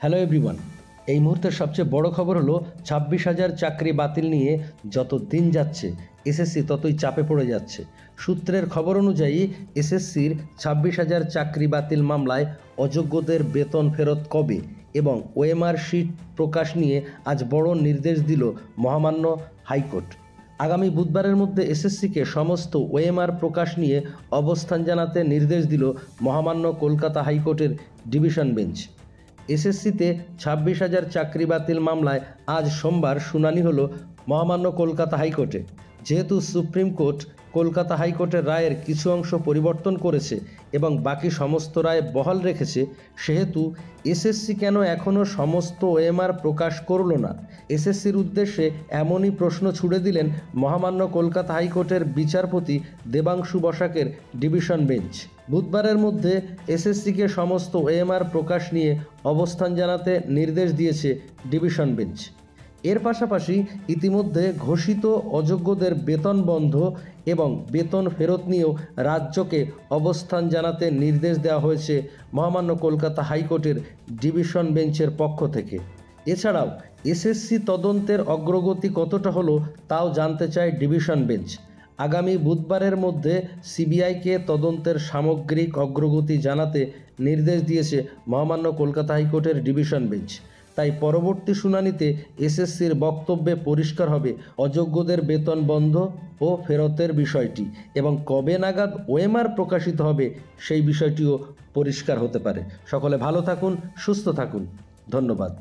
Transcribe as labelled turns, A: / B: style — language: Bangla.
A: Hello everyone. এই মুহূর্তের সবচেয়ে বড় খবর হলো 26,000 চাকরি বাতিল নিয়ে যত দিন যাচ্ছে এসএসসি ততই চাপে পড়ে যাচ্ছে। সূত্রের খবর অনুযায়ী এসএসসির 26,000 চাকরি বাতিল মামলায় অযোগ্যদের বেতন ফেরত কবে এবং ওএমআর শিট প্রকাশ নিয়ে আজ বড় নির্দেশ দিল মহামান্য হাইকোর্ট। আগামী বুধবারের মধ্যে এসএসসিকে সমস্ত ওএমআর প্রকাশ নিয়ে অবস্থান জানাতে নির্দেশ দিল মহামান্য কলকাতা হাইকোর্টের ডিভিশন বেঞ্চ। এসএসসিতে 26,000 চাকরি বাতিল মামলায় আজ সোমবার শুনানি হলো মহামান্য কলকাতা হাইকোর্টে। যেহেতু সুপ্রিম কোর্ট কলকাতা হাইকোর্টের রায়ের কিছু অংশ পরিবর্তন করেছে এবং বাকি সমস্ত রায় বহাল রেখেছে, সেহেতু এসএসসি কেন এখনও সমস্ত ওএমআর প্রকাশ করল না, এসএসসির উদ্দেশ্যে এমনই প্রশ্ন ছুড়ে দিলেন মহামান্য কলকাতা হাইকোর্টের বিচারপতি দেবাংশু বসাকের ডিভিশন বেঞ্চ। বুধবারের মধ্যে এসএসসিকে সমস্ত ওএমআর প্রকাশ নিয়ে অবস্থান জানাতে নির্দেশ দিয়েছে ডিভিশন বেঞ্চ। এর পাশাপাশি ইতিমধ্যে ঘোষিত অযোগ্যদের বেতন বন্ধ এবং বেতন ফেরত নিয়েও রাজ্যকে অবস্থান জানাতে নির্দেশ দেওয়া হয়েছে মহামান্য কলকাতা হাইকোর্টের ডিভিশন বেঞ্চের পক্ষ থেকে। এছাড়াও এসএসসি তদন্তের অগ্রগতি কতটা হলো তাও জানতে চায় ডিভিশন বেঞ্চ। আগামী বুধবারের মধ্যে সিবিআইকে তদন্তের সামগ্রিক অগ্রগতি জানাতে নির্দেশ দিয়েছে মহামান্য কলকাতা হাইকোর্টের ডিভিশন বেঞ্চ। তাই পরবর্তী শুনানিতে এসএসসির বক্তব্যে পরিষ্কার হবে অযোগ্যদের বেতন বন্ধ ও ফেরতের বিষয়টি, এবং কবে নাগাদ ওএমআর প্রকাশিত হবে সেই বিষয়টিও পরিষ্কার হতে পারে। সকলে ভালো থাকুন, সুস্থ থাকুন। ধন্যবাদ।